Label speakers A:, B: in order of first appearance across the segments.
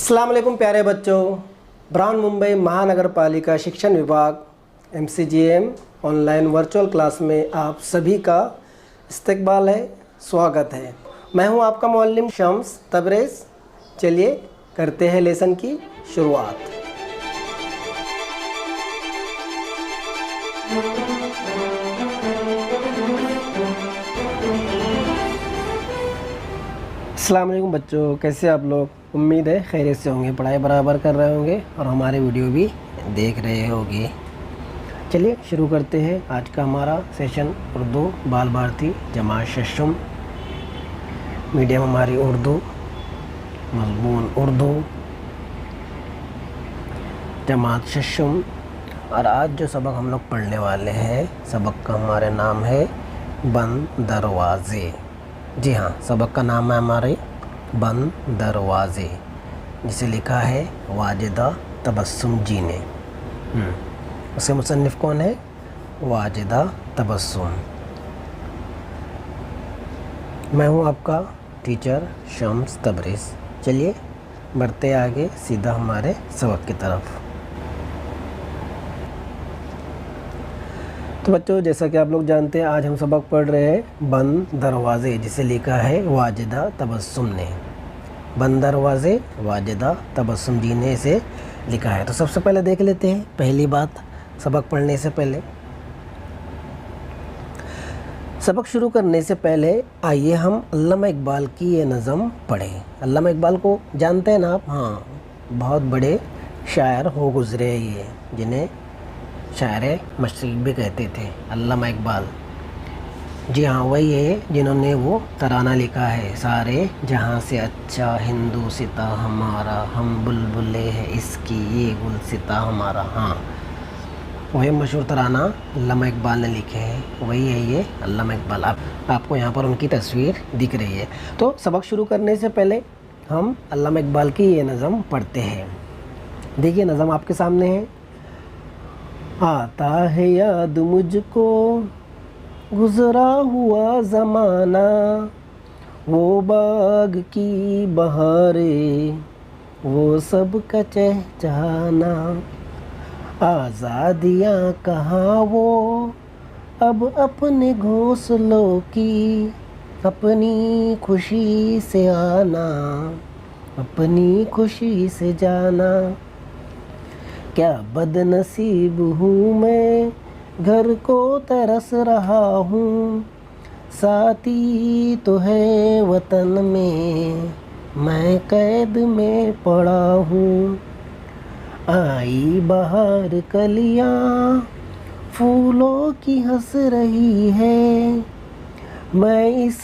A: अस्सलाम वालेकुम प्यारे बच्चों। ब्राउन मुंबई महानगर पालिका शिक्षण विभाग MCGM ऑनलाइन वर्चुअल क्लास में आप सभी का इस्तकबाल है, स्वागत है। मैं हूं आपका मुअल्लिम शम्स तबरेज़। चलिए करते हैं लेसन की शुरुआत। अस्सलाम वालेकुम बच्चों, कैसे आप लोग? उम्मीद है खैरियत से होंगे, पढ़ाई बराबर कर रहे होंगे और हमारे वीडियो भी देख रहे होंगे। चलिए शुरू करते हैं आज का हमारा सेशन। उर्दू बाल भारती जमात शशुम, मीडियम हमारी उर्दू, मज़मून उर्दू, जमात शशुम। और आज जो सबक हम लोग पढ़ने वाले हैं, सबक का हमारा नाम है बंद दरवाज़े। जी हाँ, सबक का नाम है हमारे बंद दरवाज़े, जिसे लिखा है वाजिदा तबस्सुम जी ने। उसके मुसन्निफ़ कौन है? वाजिदा तबस्सुम। मैं हूँ आपका टीचर शम्स तबरेज़। चलिए बढ़ते आगे सीधा हमारे सबक की तरफ। तो बच्चों, जैसा कि आप लोग जानते हैं, आज हम सबक पढ़ रहे हैं बंद दरवाज़े, जिसे लिखा है वाजिदा तबस्सुम ने। बंद दरवाज़े वाजिदा तबस्सुम जी ने इसे लिखा है। तो सबसे पहले देख लेते हैं पहली बात सबक पढ़ने से पहले। सबक शुरू करने से पहले आइए हम अल्लामा इकबाल की ये नज़म पढ़ें। अल्लामा इकबाल को जानते हैं ना आप? हाँ, बहुत बड़े शायर हो गुज़रे ये, जिन्हें शायर मशरिक़ भी कहते थे, अल्लामा इकबाल। जी हाँ, वही है जिन्होंने वो तराना लिखा है, सारे जहाँ से अच्छा हिंदुस्तां हमारा, हम बुलबुले हैं इसकी ये गुलसिता हमारा। हाँ, वही मशहूर तराना अल्लामा इकबाल ने लिखे हैं, वही है ये अल्लामा इकबाल। आपको यहाँ पर उनकी तस्वीर दिख रही है। तो सबक शुरू करने से पहले हम अल्लामा इकबाल की ये नज़म पढ़ते हैं। देखिए नज़म आपके सामने है। आता है याद मुझको गुज़रा हुआ ज़माना, वो बाग की बहारें, वो सब का चहचहाना। आज़ादियाँ कहाँ वो अब अपने घोंसलों की, अपनी खुशी से आना, अपनी खुशी से जाना। क्या बदनसीब हूँ मैं, घर को तरस रहा हूँ, साथी तो है वतन में, मैं कैद में पड़ा हूँ। आई बहार कलियाँ फूलों की हंस रही है, मैं इस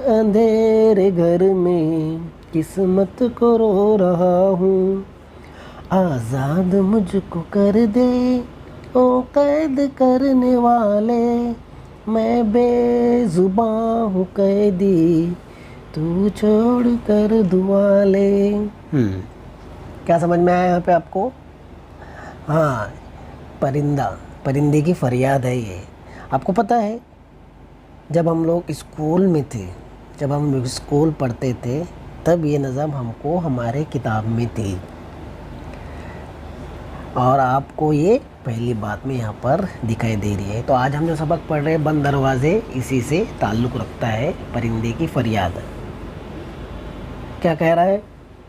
A: अंधेरे घर में किस्मत को रो रहा हूँ। आज़ाद मुझको कर दे ओ कैद करने वाले, मैं बेज़ुबां हूँ कैदी, तू छोड़ कर दुआ ले। क्या समझ में आया यहाँ पे आपको? हाँ, परिंदे की फरियाद है ये। आपको पता है, जब हम लोग स्कूल में थे, जब हम लोग स्कूल पढ़ते थे, तब ये नज़म हमको हमारे किताब में थी। और आपको ये पहली बात में यहाँ पर दिखाई दे रही है। तो आज हम जो सबक पढ़ रहे हैं बंद दरवाज़े, इसी से ताल्लुक़ रखता है परिंदे की फरियाद। क्या कह रहा है?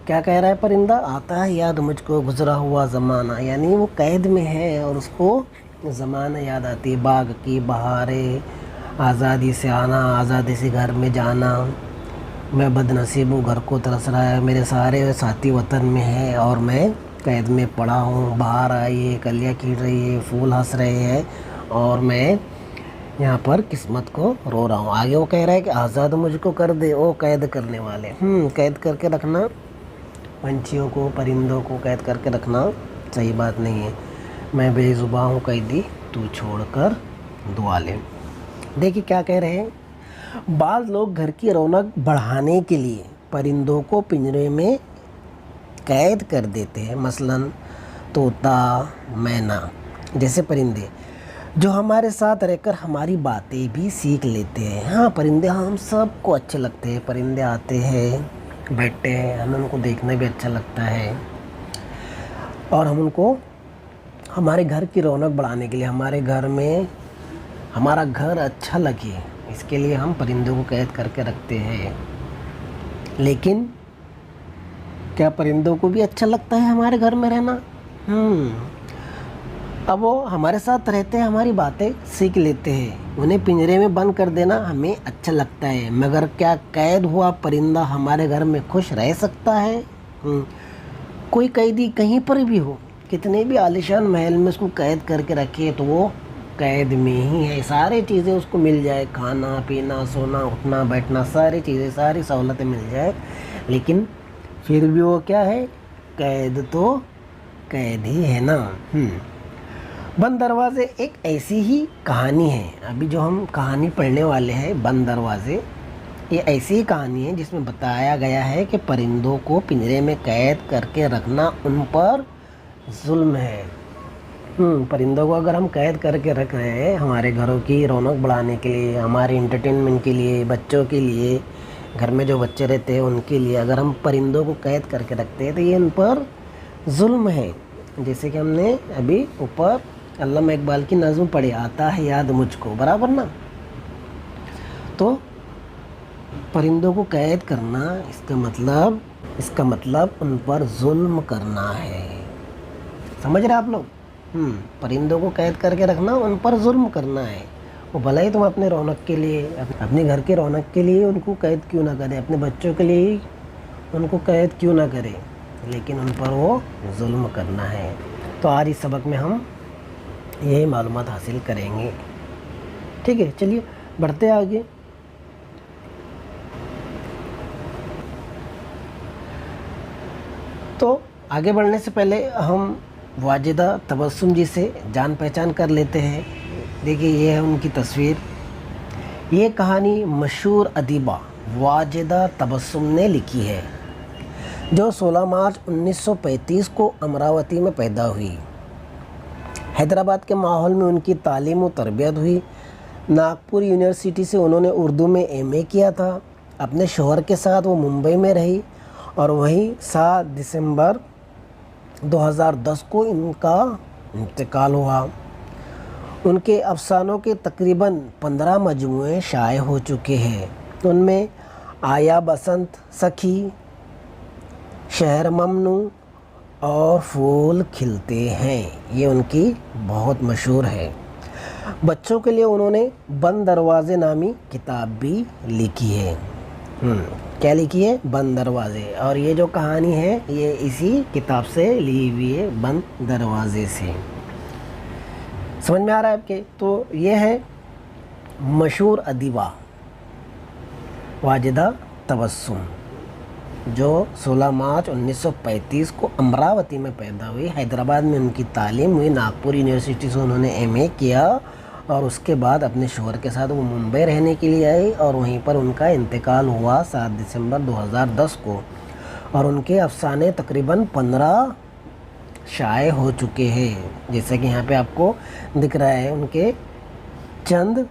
A: क्या कह रहा है परिंदा? आता है याद मुझको गुज़रा हुआ ज़माना, यानी वो कैद में है और उसको ज़माना याद आती है। बाग की बहारें, आज़ादी से आना, आज़ादी से घर में जाना। मैं बदनसीब हूँ, घर को तरस रहा है, मेरे सारे साथी वतन में है और मैं कैद में पड़ा हूँ। बाहर आई है, कलियाँ खिल रही है, फूल हंस रहे हैं और मैं यहाँ पर किस्मत को रो रहा हूँ। आगे वो कह रहा है कि आज़ाद मुझको कर दे ओ कैद करने वाले। कैद करके रखना पंछियों को, परिंदों को कैद करके रखना सही बात नहीं है। मैं बेज़ुबां हूँ कैदी, तू छोड़कर दुआ ले। देखिए क्या कह रहे हैं। बाज़ लोग घर की रौनक बढ़ाने के लिए परिंदों को पिंजरे में कैद कर देते हैं। मसलन तोता, मैना जैसे परिंदे जो हमारे साथ रहकर हमारी बातें भी सीख लेते हैं। हाँ, परिंदे हम सबको अच्छे लगते हैं। परिंदे आते हैं बैठते हैं, हमें उनको देखना भी अच्छा लगता है। और हम उनको हमारे घर की रौनक बढ़ाने के लिए, हमारे घर में हमारा घर अच्छा लगे, इसके लिए हम परिंदों को कैद करके रखते हैं। लेकिन क्या परिंदों को भी अच्छा लगता है हमारे घर में रहना? अब वो हमारे साथ रहते हैं, हमारी बातें सीख लेते हैं। उन्हें पिंजरे में बंद कर देना हमें अच्छा लगता है, मगर क्या कैद हुआ परिंदा हमारे घर में खुश रह सकता है? कोई कैदी कहीं पर भी हो, कितने भी आलीशान महल में उसको कैद करके रखे तो वो कैद में ही है। सारी चीज़ें उसको मिल जाए, खाना पीना सोना उठना बैठना सारी चीज़ें, सारी सहूलतें मिल जाए, लेकिन फिर भी वो क्या है? कैद तो कैद ही है ना। बंद दरवाजे एक ऐसी ही कहानी है। अभी जो हम कहानी पढ़ने वाले हैं बंद दरवाजे, ये ऐसी ही कहानी है जिसमें बताया गया है कि परिंदों को पिंजरे में कैद करके रखना उन पर जुल्म है। परिंदों को अगर हम कैद करके रख रहे हैं हमारे घरों की रौनक बढ़ाने के लिए, हमारे इंटरटेनमेंट के लिए, बच्चों के लिए, घर में जो बच्चे रहते हैं उनके लिए अगर हम परिंदों को कैद करके रखते हैं तो ये उन पर जुल्म है। जैसे कि हमने अभी ऊपर अल्लामा इकबाल की नज़्म पढ़ी, आता है याद मुझको, बराबर ना। तो परिंदों को कैद करना इसका मतलब उन पर जुल्म करना है। समझ रहे आप लोग? परिंदों को कैद करके रखना उन पर जुल्म करना है। वो भले ही तुम अपने रौनक के लिए, अपने घर की रौनक के लिए उनको कैद क्यों ना करें, अपने बच्चों के लिए ही उनको कैद क्यों ना करें, लेकिन उन पर वो जुल्म करना है। तो आज इस सबक में हम यही मालूमात हासिल करेंगे। ठीक है, चलिए बढ़ते हैं आगे। तो आगे बढ़ने से पहले हम वाजिदा तबस्सुम जी से जान पहचान कर लेते हैं। देखिए ये है उनकी तस्वीर। ये कहानी मशहूर अदीबा वाजिदा तबस्सुम ने लिखी है, जो 16 मार्च 1935 को अमरावती में पैदा हुई। हैदराबाद के माहौल में उनकी तालीम और तरबियत हुई। नागपुर यूनिवर्सिटी से उन्होंने उर्दू में एमए किया था। अपने शौहर के साथ वो मुंबई में रही और वहीं 7 दिसंबर 2010 को इनका इंतकाल हुआ। उनके अफसानों के तकरीबन 15 मजमूए शाये हो चुके हैं। उनमें आया बसंत, सखी, शहर ममनू और फूल खिलते हैं, ये उनकी बहुत मशहूर है। बच्चों के लिए उन्होंने बंद दरवाजे नामी किताब भी लिखी है। क्या लिखी है? बंद दरवाजे। और ये जो कहानी है ये इसी किताब से ली हुई है, बंद दरवाजे से। समझ में आ रहा है आपके? तो ये है मशहूर अदीबा वाजिदा तबस्सुम, जो 16 मार्च 1935 को अमरावती में पैदा हुई। हैदराबाद में उनकी तालीम हुई। नागपुर यूनिवर्सिटी से उन्होंने एमए किया और उसके बाद अपने शौहर के साथ वो मुंबई रहने के लिए आई और वहीं पर उनका इंतकाल हुआ 7 दिसंबर 2010 को। और उनके अफसाने तकरीबन 15 शाये हो चुके हैं। जैसे कि यहाँ पे आपको दिख रहा है उनके चंद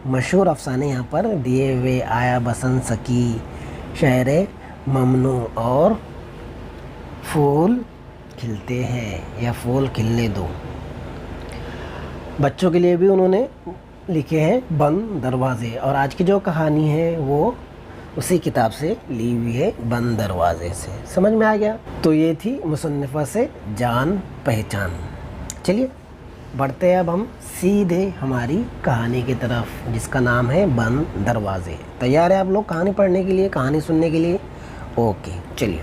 A: मशहूर अफसाने यहाँ पर दिए हुए, आया बसंत, सखी, शहर ममनू और फूल खिलते हैं या फूल खिलने दो। बच्चों के लिए भी उन्होंने लिखे हैं बंद दरवाजे। और आज की जो कहानी है वो उसी किताब से ली हुई है, बंद दरवाजे से। समझ में आ गया? तो ये थी मुसन्निफ़ा से जान पहचान। चलिए बढ़ते हैं अब हम सीधे हमारी कहानी की तरफ, जिसका नाम है बंद दरवाजे। तैयार है आप लोग कहानी पढ़ने के लिए, कहानी सुनने के लिए? ओके चलिए।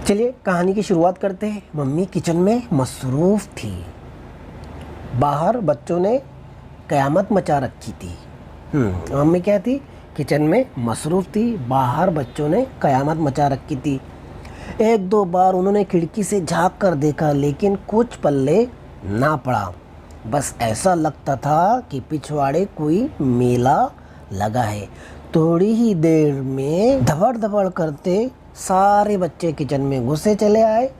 A: चलिए कहानी की शुरुआत करते हैं। मम्मी किचन में मसरूफ़ थी। बाहर बच्चों ने क़यामत मचा रखी थी। मम्मी क्या थी? किचन में मसरूफ़ थी। बाहर बच्चों ने क़यामत मचा रखी थी। एक दो बार उन्होंने खिड़की से झांक कर देखा, लेकिन कुछ पल्ले ना पड़ा। बस ऐसा लगता था कि पिछवाड़े कोई मेला लगा है। थोड़ी ही देर में धबड़ धबड़ करते सारे बच्चे किचन में घुसे चले आए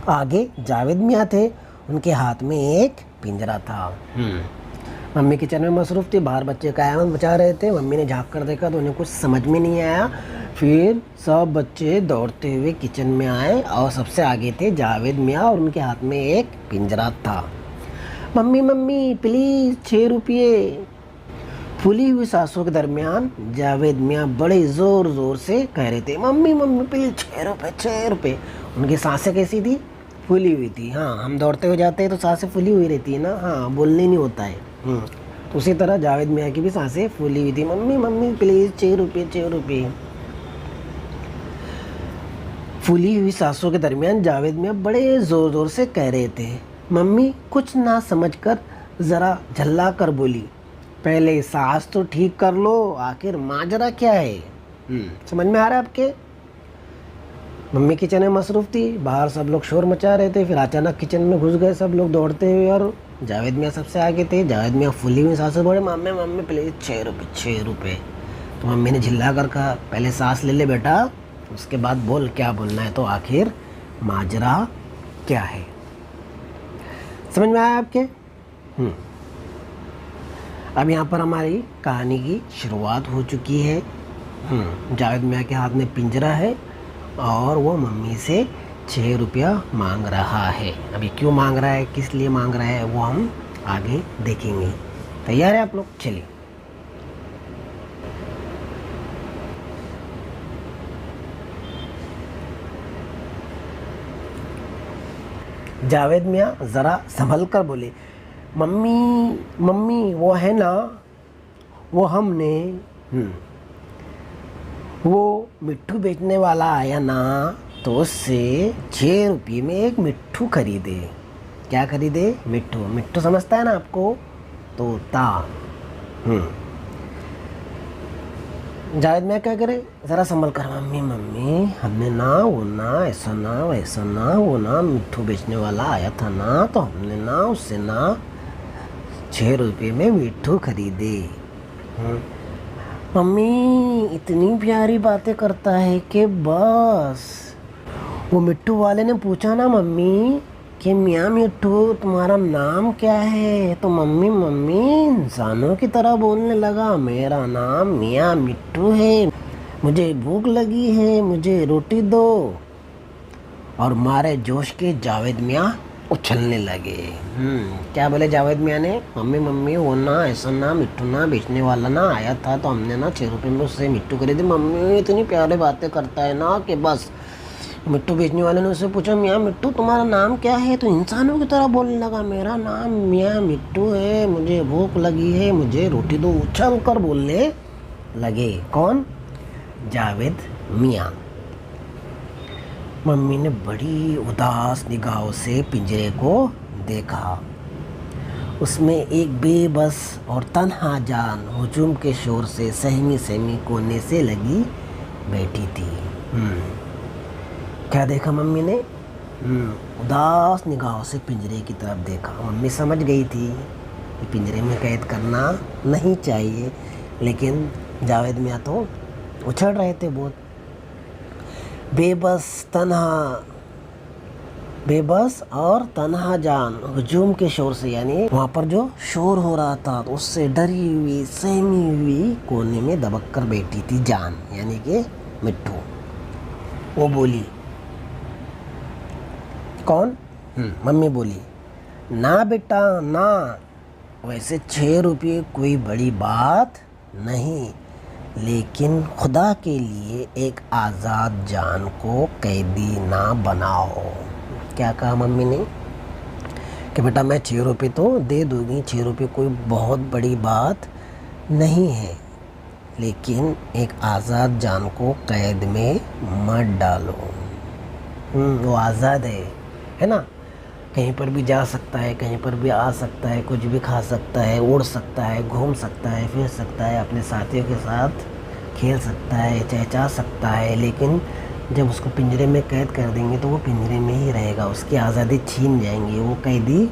A: आगे जावेद मियाँ थे, उनके हाथ में एक पिंजरा था। मम्मी किचन में मसरूफ़ थी, बाहर बच्चे क़यामत मचा रहे थे। मम्मी ने झाँक कर देखा तो उन्हें कुछ समझ में नहीं आया। फिर सब बच्चे दौड़ते हुए किचन में आए और सबसे आगे थे जावेद मियाँ और उनके हाथ में एक पिंजरा था। मम्मी मम्मी प्लीज़ 6 रुपये। फूली हुई सांसों के दरमियान जावेद मियाँ बड़े ज़ोर ज़ोर से कह रहे थे, मम्मी मम्मी प्लीज़ 6 रुपये 6 रुपये। उनकी सांसें कैसी थी? फूली हुई थी। हाँ, हम दौड़ते हुए जाते हैं तो सांसें फूली हुई रहती है ना, हाँ, बोलने नहीं होता है। तो उसी तरह जावेद मियाँ की भी सांसें फूली हुई थी। मम्मी मम्मी प्लीज़ 6 रुपये 6 रुपये। फूली हुई सांसों के दरमियान जावेद मियाँ बड़े ज़ोर ज़ोर से कह रहे थे। मम्मी कुछ ना समझकर ज़रा झल्ला कर बोली, पहले सांस तो ठीक कर लो, आखिर माजरा क्या है? समझ में आ रहा है आपके? मम्मी किचन में मसरूफ़ थी, बाहर सब लोग शोर मचा रहे थे। फिर अचानक किचन में घुस गए सब लोग दौड़ते हुए और जावेद मियाँ सबसे आगे थे। जावेद मियाँ फूली हुई सांसों बोले, मम्मी मम्मी प्लीज़ 6 रुपये 6 रुपये। तो मम्मी ने झिल्ला कर कहा, पहले सांस ले ले बेटा, उसके बाद बोल क्या बोलना है, तो आखिर माजरा क्या है? समझ में आया आपके? अब यहाँ पर हमारी कहानी की शुरुआत हो चुकी है। जावेद मियाँ के हाथ में पिंजरा है और वो मम्मी से 6 रुपया मांग रहा है। अभी क्यों मांग रहा है, किस लिए मांग रहा है, वो हम आगे देखेंगे। तैयार है आप लोग? चलिए। जावेद मियाँ ज़रा संभल कर बोले, मम्मी मम्मी वो है ना, वो हमने वो मिट्ठू बेचने वाला आया ना, तो उससे 6 रुपये में एक मिट्ठू खरीदे। क्या खरीदे? मिट्ठू। मिट्ठू समझता है ना आपको? तोता। जावेद मियाँ क्या करे, ज़रा संभल कर, मम्मी मम्मी हमने ना वो ना ऐसा ना वैसा ना, वो ना मिट्ठू बेचने वाला आया था ना, तो हमने ना उससे ना 6 रुपये में मिट्ठू खरीदे। मम्मी इतनी प्यारी बातें करता है कि बस। वो मिट्ठू वाले ने पूछा ना मम्मी कि मियाँ मिट्ठू तुम्हारा नाम क्या है, तो मम्मी मम्मी इंसानों की तरह बोलने लगा, मेरा नाम मियाँ मिट्ठू है, मुझे भूख लगी है, मुझे रोटी दो। और मारे जोश के जावेद मियाँ उछलने लगे। क्या बोले जावेद मियाँ ने? मम्मी मम्मी वो ना ऐसा ना मिट्ठू ना बेचने वाला ना आया था, तो हमने ना 6 रुपये में उससे मिट्ठू खरीदे। मम्मी इतनी प्यारी बातें करता है ना कि बस। मिट्टू बेचने वाले ने उससे पूछा, मियाँ मिट्टू तुम्हारा नाम क्या है, तो इंसानों की तरह बोलने लगा, मेरा नाम मियाँ मिट्टू है, मुझे भूख लगी है, मुझे रोटी दो। उछल कर बोलने लगे। कौन? जावेद मियाँ। मम्मी ने बड़ी उदास निगाहों से पिंजरे को देखा। उसमें एक बेबस और तन्हा जान हुजूम के शोर से सहमी सहमी कोने से लगी बैठी थी। क्या देखा मम्मी ने? उदास निगाहों से पिंजरे की तरफ देखा। मम्मी समझ गई थी कि पिंजरे में कैद करना नहीं चाहिए, लेकिन जावेद मियाँ तो उछल रहे थे बहुत। बेबस और तन्हा जान हुजूम के शोर से, यानी वहाँ पर जो शोर हो रहा था तो उससे डरी हुई सहमी हुई कोने में दबक कर बैठी थी जान, यानी कि मिट्ठू। वो बोली, कौन? मम्मी बोली, ना बेटा ना, वैसे 6 रुपये कोई बड़ी बात नहीं, लेकिन खुदा के लिए एक आज़ाद जान को कैदी ना बनाओ। क्या कहा मम्मी ने? कि बेटा मैं 6 रुपये तो दे दूँगी, 6 रुपये कोई बहुत बड़ी बात नहीं है, लेकिन एक आज़ाद जान को कैद में मत डालो। वो आज़ाद है ना, कहीं पर भी जा सकता है, कहीं पर भी आ सकता है, कुछ भी खा सकता है, उड़ सकता है, घूम सकता है, फिर सकता है, अपने साथियों के साथ खेल सकता है, चहचा सकता है, लेकिन जब उसको पिंजरे में कैद कर देंगे तो वो पिंजरे में ही रहेगा, उसकी आज़ादी छीन जाएंगे, वो कैदी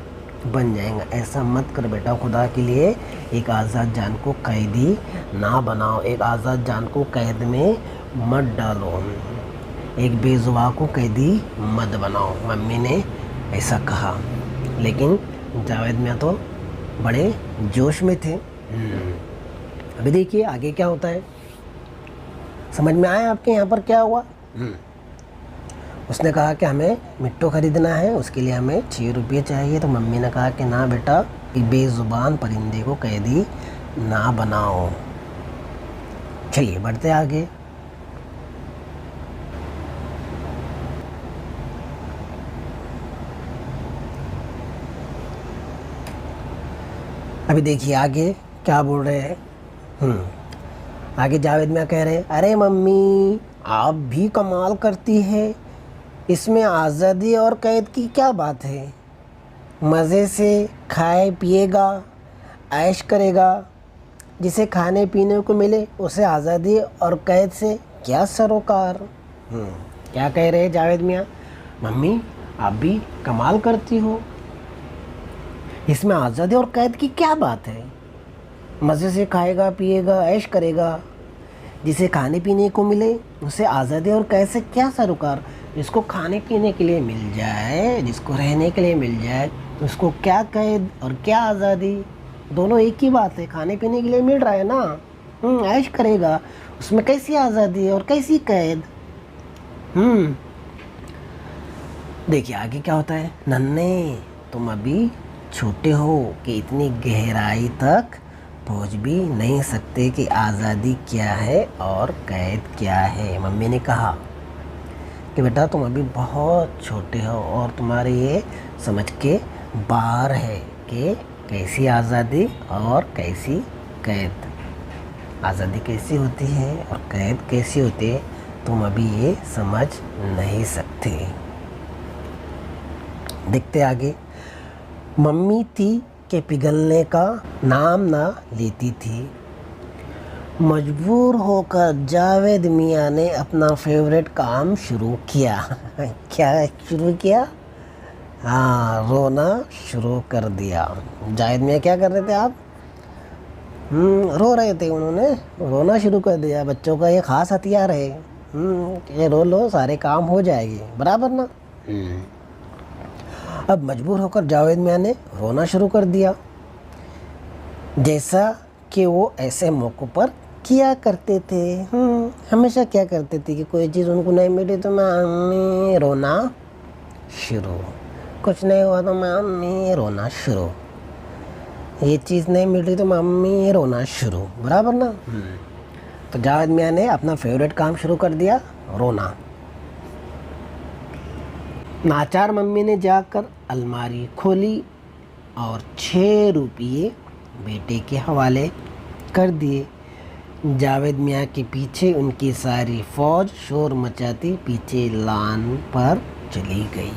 A: बन जाएगा। ऐसा मत कर बेटा, खुदा के लिए एक आज़ाद जान को कैदी ना बनाओ, एक आज़ाद जान को कैद में मत डालो। एक बेजुबान को कैदी मत बनाओ, मम्मी ने ऐसा कहा। लेकिन जावेद मियाँ तो बड़े जोश में थे। अभी देखिए आगे क्या होता है, समझ में आया आपके यहाँ पर क्या हुआ? उसने कहा कि हमें मिट्टू खरीदना है, उसके लिए हमें 6 रुपये चाहिए। तो मम्मी ने कहा कि ना बेटा, बेजुबान परिंदे को कैदी ना बनाओ। चलिए बढ़ते आगे। अभी देखिए आगे क्या बोल रहे हैं। आगे जावेद मियाँ कह रहे हैं, अरे मम्मी आप भी कमाल करती है, इसमें आज़ादी और कैद की क्या बात है? मज़े से खाए पिएगा, ऐश करेगा, जिसे खाने पीने को मिले उसे आज़ादी और कैद से क्या सरोकार। क्या कह रहे हैं जावेद मियाँ? मम्मी आप भी कमाल करती हो, इसमें आज़ादी और कैद की क्या बात है? मज़े से खाएगा पिएगा, ऐश करेगा, जिसे खाने पीने को मिले उसे आज़ादी और कैद से क्या सरोकार। जिसको खाने पीने के लिए मिल जाए, जिसको रहने के लिए मिल जाए, उसको क्या कैद और क्या आज़ादी? दोनों एक ही बात है, खाने पीने के लिए मिल रहा है ना, ऐश करेगा, उसमें कैसी आज़ादी और कैसी कैद? देखिए आगे क्या होता है, नन्हे तुम अभी छोटे हो कि इतनी गहराई तक पहुंच भी नहीं सकते कि आज़ादी क्या है और कैद क्या है। मम्मी ने कहा कि बेटा तुम अभी बहुत छोटे हो और तुम्हारे ये समझ के बाहर है कि कैसी आज़ादी और कैसी कैद। आज़ादी कैसी होती है और कैद कैसी होती है, तुम अभी ये समझ नहीं सकते। देखते आगे। मम्मी थी के पिघलने का नाम ना लेती थी। मजबूर होकर जावेद मियाँ ने अपना फेवरेट काम शुरू किया। क्या शुरू किया? हाँ, रोना शुरू कर दिया। जावेद मियाँ क्या कर रहे थे आप? रो रहे थे, उन्होंने रोना शुरू कर दिया। बच्चों का ये ख़ास हथियार है। ये रो लो सारे काम हो जाएंगे, बराबर ना। अब मजबूर होकर जावेद मियाँ ने रोना शुरू कर दिया, जैसा कि वो ऐसे मौक़ों पर किया करते थे। हमेशा क्या करते थे कि कोई चीज़ उनको नहीं मिली तो मम्मी रोना शुरू, कुछ नहीं हुआ तो मम्मी रोना शुरू, ये चीज़ नहीं मिली तो मम्मी रोना शुरू, बराबर ना। तो जावेद मियाँ ने अपना फेवरेट काम शुरू कर दिया, रोना। नाचार मम्मी ने जाकर अलमारी खोली और 6 रुपये बेटे के हवाले कर दिए। जावेद मियाँ के पीछे उनकी सारी फौज शोर मचाती पीछे लान पर चली गई।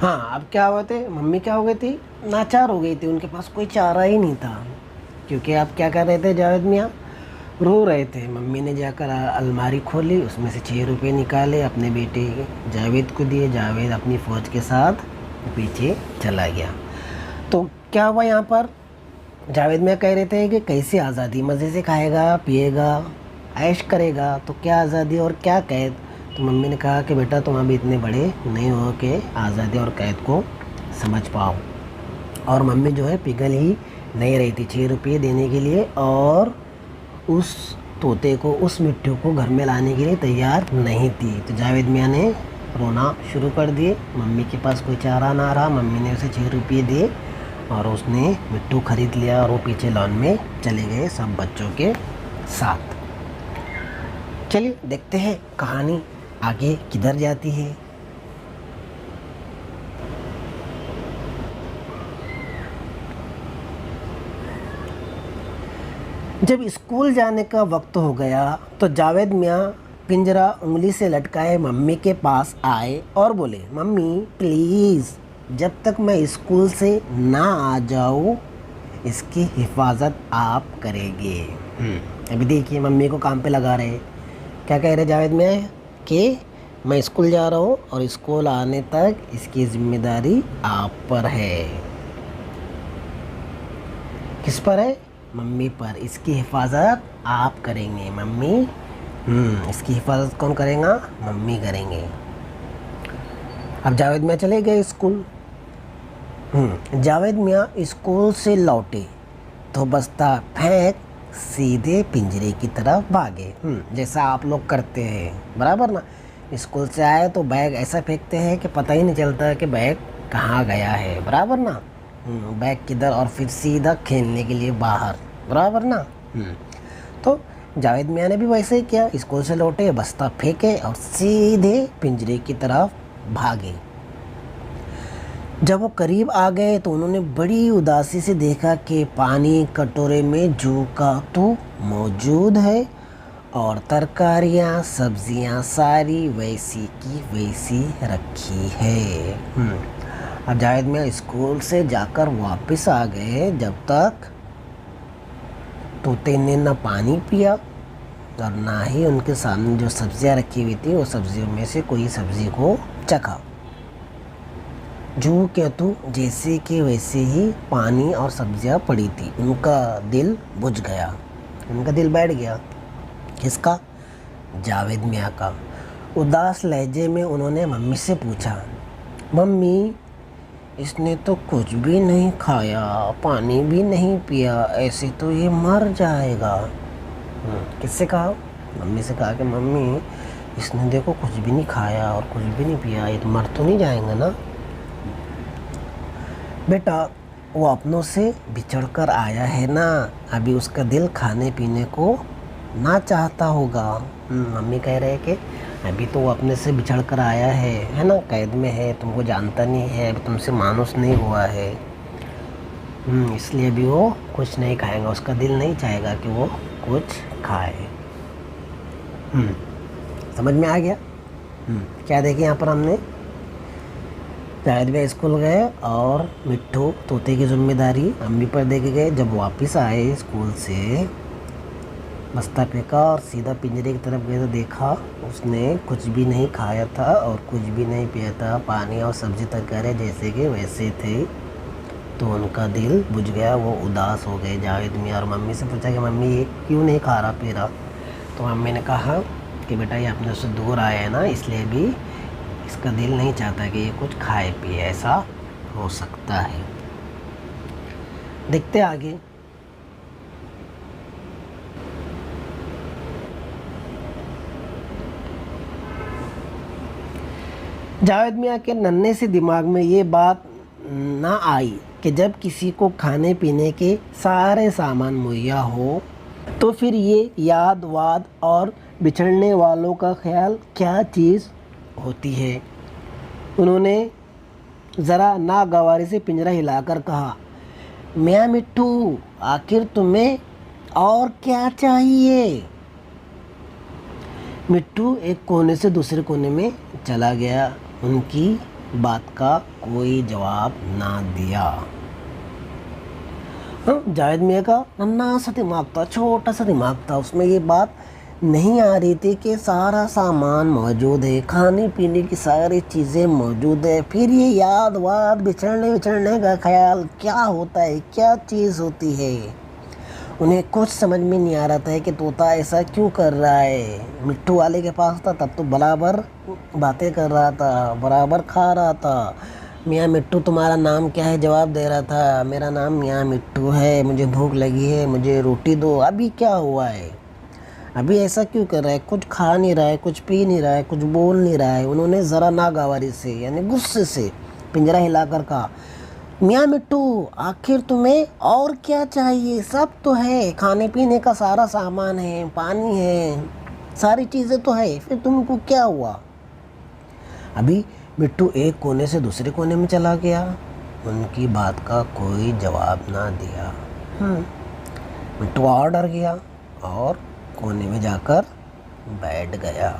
A: हाँ, अब क्या हुआ थे, मम्मी क्या हो गई थी, नाचार हो गई थी, उनके पास कोई चारा ही नहीं था। क्योंकि आप क्या कर रहे थे, जावेद मियाँ रो रहे थे। मम्मी ने जाकर अलमारी खोली, उसमें से 6 रुपये निकाले, अपने बेटे जावेद को दिए। जावेद अपनी फ़ौज के साथ पीछे चला गया। तो क्या हुआ यहाँ पर, जावेद मियाँ कह रहे थे कि कैसी आज़ादी, मज़े से खाएगा पिएगा ऐश करेगा, तो क्या आज़ादी और क्या कैद। तो मम्मी ने कहा कि बेटा तुम अभी इतने बड़े नहीं हो कि आज़ादी और कैद को समझ पाओ। और मम्मी जो है पिघल ही नहीं रही थी 6 रुपये देने के लिए, और उस तोते को, उस मिट्टू को घर में लाने के लिए तैयार नहीं थी। तो जावेद मियाँ ने रोना शुरू कर दिए। मम्मी के पास कोई चारा ना रहा, मम्मी ने उसे 6 रुपये दिए और उसने मिट्टू खरीद लिया और वो पीछे लॉन में चले गए सब बच्चों के साथ। चलिए देखते हैं कहानी आगे किधर जाती है। जब स्कूल जाने का वक्त हो गया तो जावेद मियाँ पिंजरा उंगली से लटकाए मम्मी के पास आए और बोले, मम्मी प्लीज़ जब तक मैं स्कूल से ना आ जाऊँ इसकी हिफाजत आप करेंगे। अभी देखिए मम्मी को काम पे लगा रहे। क्या कह रहे जावेद मियाँ कि मैं स्कूल जा रहा हूँ और स्कूल आने तक इसकी ज़िम्मेदारी आप पर है। किस पर है? मम्मी पर। इसकी हिफाजत आप करेंगे। मम्मी इसकी हिफाजत कौन करेगा? मम्मी करेंगे। अब जावेद मियाँ चले गए स्कूल। जावेद मियाँ स्कूल से लौटे तो बस्ता फेंक सीधे पिंजरे की तरफ भागे। जैसा आप लोग करते हैं, बराबर ना। स्कूल से आए तो बैग ऐसा फेंकते हैं कि पता ही नहीं चलता कि बैग कहाँ गया है, बराबर ना। बैग किधर, और फिर सीधा खेलने के लिए बाहर, बराबर ना। तो जावेद मियाँ ने भी वैसे ही किया। स्कूल से लौटे, बस्ता फेंके और सीधे पिंजरे की तरफ भागे। जब वो करीब आ गए तो उन्होंने बड़ी उदासी से देखा कि पानी कटोरे में जू का तो मौजूद है और तरकारियाँ सब्जियाँ सारी वैसी की वैसी रखी है। अब जावेद मियाँ स्कूल से जाकर वापस आ गए जब तक तोते ने ना पानी पिया और ना ही उनके सामने जो सब्जियाँ रखी हुई थी वो सब्जियों में से कोई सब्जी को चखा। जू के तो जैसे कि वैसे ही पानी और सब्जियां पड़ी थी। उनका दिल बुझ गया, उनका दिल बैठ गया। किसका? जावेद मियाँ का। उदास लहजे में उन्होंने मम्मी से पूछा, मम्मी इसने तो कुछ भी नहीं खाया, पानी भी नहीं पिया, ऐसे तो ये मर जाएगा। किससे कहा? मम्मी से कहा कि मम्मी इसने देखो कुछ भी नहीं खाया और कुछ भी नहीं पिया, ये तो मर तो नहीं जाएगा ना। बेटा वो अपनों से बिछड़ कर आया है ना, अभी उसका दिल खाने पीने को ना चाहता होगा। मम्मी कह रहे हैं कि अभी तो वो अपने से बिछड़ कर आया है ना, कैद में है, तुमको जानता नहीं है, अभी तुमसे मानुस नहीं हुआ है। इसलिए भी वो कुछ नहीं खाएगा, उसका दिल नहीं चाहेगा कि वो कुछ खाए। समझ में आ गया? क्या देखे यहाँ पर हमने? जावेद मियाँ स्कूल गए और मिट्ठू तोते की जिम्मेदारी मम्मी पर दे के गए। जब वापस आए स्कूल से, बस्ता फेंका और सीधा पिंजरे की तरफ गए तो देखा उसने कुछ भी नहीं खाया था और कुछ भी नहीं पिया था। पानी और सब्जी तरकारी जैसे कि वैसे थे। तो उनका दिल बुझ गया, वो उदास हो गए जावेद मियाँ और मम्मी से पूछा कि मम्मी ये क्यों नहीं खा रहा पी रहा? तो मम्मी ने कहा कि बेटा ये अपने से दूर आया है ना, इसलिए भी इसका दिल नहीं चाहता कि ये कुछ खाए पिए, ऐसा हो सकता है। देखते आगे। जावेद मियाँ के नन्हे से दिमाग में ये बात ना आई कि जब किसी को खाने पीने के सारे सामान मुहैया हो तो फिर ये याद वाद और बिछड़ने वालों का ख्याल क्या चीज़ होती है। उन्होंने ज़रा नागवारी से पिंजरा हिलाकर कहा, मियाँ मिट्ठू आखिर तुम्हें और क्या चाहिए? मिट्ठू एक कोने से दूसरे कोने में चला गया, उनकी बात का कोई जवाब ना दिया। जावेद मियाँ का नन्हा सा दिमाग था, छोटा सा दिमाग था, उसमें ये बात नहीं आ रही थी कि सारा सामान मौजूद है, खाने पीने की सारी चीज़ें मौजूद है, फिर ये याद वाद बिछड़ने का ख्याल क्या होता है, क्या चीज़ होती है। उन्हें कुछ समझ में नहीं आ रहा था कि तोता ऐसा क्यों कर रहा है। मिट्ठू वाले के पास था तब तो बराबर बातें कर रहा था, बराबर खा रहा था। मियाँ मिट्ठू तुम्हारा नाम क्या है जवाब दे रहा था, मेरा नाम मियाँ मिट्ठू है, मुझे भूख लगी है, मुझे रोटी दो। अभी क्या हुआ है? अभी ऐसा क्यों कर रहा है? कुछ खा नहीं रहा है, कुछ पी नहीं रहा है, कुछ बोल नहीं रहा है। उन्होंने ज़रा नागवारी से यानी गुस्से से पिंजरा हिलाकर कहा, मियाँ मिट्ठू आखिर तुम्हें और क्या चाहिए? सब तो है, खाने पीने का सारा सामान है, पानी है, सारी चीज़ें तो है, फिर तुमको क्या हुआ? अभी मिट्ठू एक कोने से दूसरे कोने में चला गया, उनकी बात का कोई जवाब ना दिया। मिट्ठू और डर गया और कोने में जाकर बैठ गया।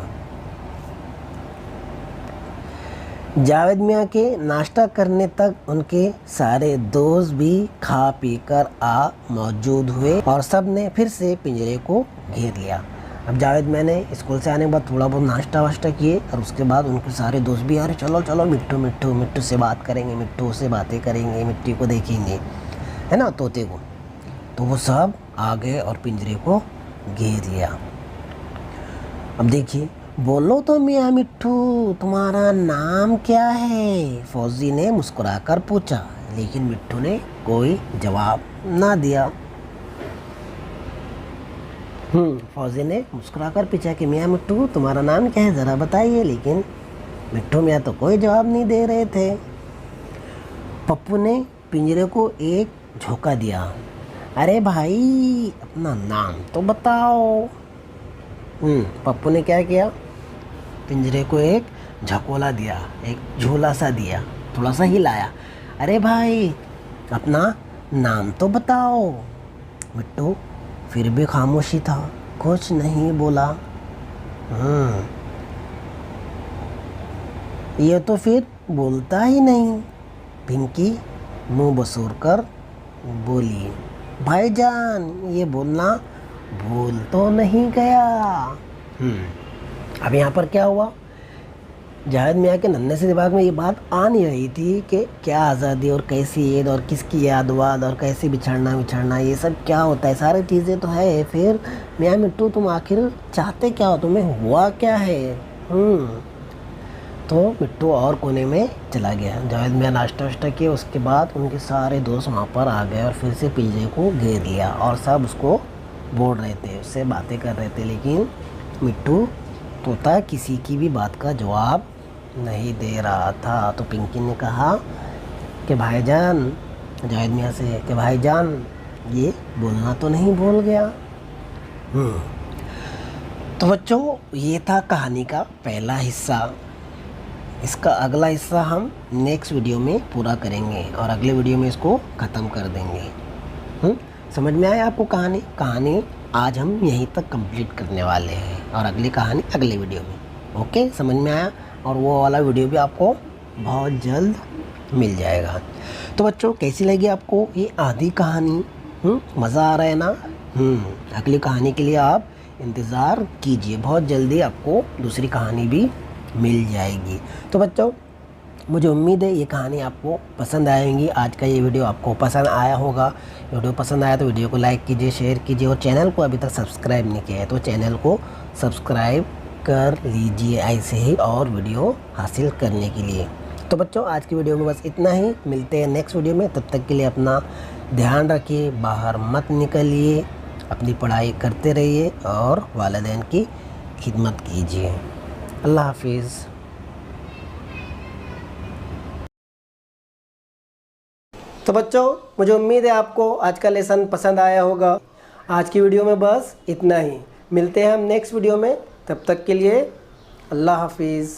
A: जावेद मियाँ के नाश्ता करने तक उनके सारे दोस्त भी खा पी कर आ मौजूद हुए और सब ने फिर से पिंजरे को घेर लिया। अब जावेद मियाँ ने स्कूल से आने के बाद थोड़ा बहुत नाश्ता वाश्ता किए और उसके बाद उनके सारे दोस्त भी आ रहे, चलो चलो मिट्टू मिट्टू मिट्टू से बात करेंगे, मिट्टू से बातें करेंगे, मिट्टी को देखेंगे, है ना, तोते को। तो वो सब आ गए और पिंजरे को घेर लिया। अब देखिए, बोलो तो मियाँ मिट्ठू, तुम्हारा नाम क्या है? फौजी ने मुस्कुराकर पूछा, लेकिन मिट्ठू ने कोई जवाब ना दिया। फौजी ने मुस्कुराकर पूछा कि मियाँ मिट्ठू तुम्हारा नाम क्या है, ज़रा बताइए। लेकिन मिट्ठू मियाँ तो कोई जवाब नहीं दे रहे थे। पप्पू ने पिंजरे को एक झोंका दिया। अरे भाई, अपना नाम तो बताओ। पप्पू ने क्या किया? पिंजरे को एक झकोला दिया, एक झोला सा दिया, थोड़ा सा हिलाया। अरे भाई, अपना नाम तो बताओ। मिट्टू फिर भी खामोशी था, कुछ नहीं बोला। ये तो फिर बोलता ही नहीं। पिंकी मुंह बसूर कर बोली, भाईजान ये बोलना भूल तो नहीं गया। अब यहाँ पर क्या हुआ? जावेद मियाँ के नन्हे से दिमाग में ये बात आ नहीं रही थी कि क्या आज़ादी और कैसी ईद और किसकी याद वाद और कैसे बिछड़ना ये सब क्या होता है। सारी चीज़ें तो है, फिर मियाँ मिट्टू तुम आखिर चाहते क्या हो, तुम्हें हुआ क्या है? तो मिट्टू और कोने में चला गया। जावेद मियाँ नाश्ता वाश्ता किया, उसके बाद उनके सारे दोस्त वहाँ पर आ गए और फिर से पिंजरे को घेर लिया और सब उसको बोल रहे थे, उससे बातें कर रहे थे। लेकिन मिट्टू तोता किसी की भी बात का जवाब नहीं दे रहा था। तो पिंकी ने कहा कि भाईजान, जावेद मियाँ से, कि भाईजान ये बोलना तो नहीं भूल गया। तो बच्चों, ये था कहानी का पहला हिस्सा। इसका अगला हिस्सा हम नेक्स्ट वीडियो में पूरा करेंगे और अगले वीडियो में इसको ख़त्म कर देंगे। समझ में आया आपको कहानी आज हम यहीं तक कंप्लीट करने वाले हैं और अगली कहानी अगले वीडियो में। ओके, समझ में आया? और वो वाला वीडियो भी आपको बहुत जल्द मिल जाएगा। तो बच्चों, कैसी लगी आपको ये आधी कहानी? मज़ा आ रहा है ना? अगली कहानी के लिए आप इंतज़ार कीजिए, बहुत जल्दी आपको दूसरी कहानी भी मिल जाएगी। तो बच्चों, मुझे उम्मीद है ये कहानी आपको पसंद आएगी। आज का ये वीडियो आपको पसंद आया होगा। वीडियो पसंद आया तो वीडियो को लाइक कीजिए, शेयर कीजिए और चैनल को अभी तक सब्सक्राइब नहीं किया है तो चैनल को सब्सक्राइब कर लीजिए ऐसे ही और वीडियो हासिल करने के लिए। तो बच्चों, आज की वीडियो में बस इतना ही। मिलते हैं नेक्स्ट वीडियो में, तब तक के लिए अपना ध्यान रखिए, बाहर मत निकलिए, अपनी पढ़ाई करते रहिए और वालिदैन की खिदमत कीजिए। अल्लाह हाफिज़। तो बच्चों, मुझे उम्मीद है आपको आज का लेसन पसंद आया होगा। आज की वीडियो में बस इतना ही। मिलते हैं हम नेक्स्ट वीडियो में, तब तक के लिए अल्लाह हाफिज़।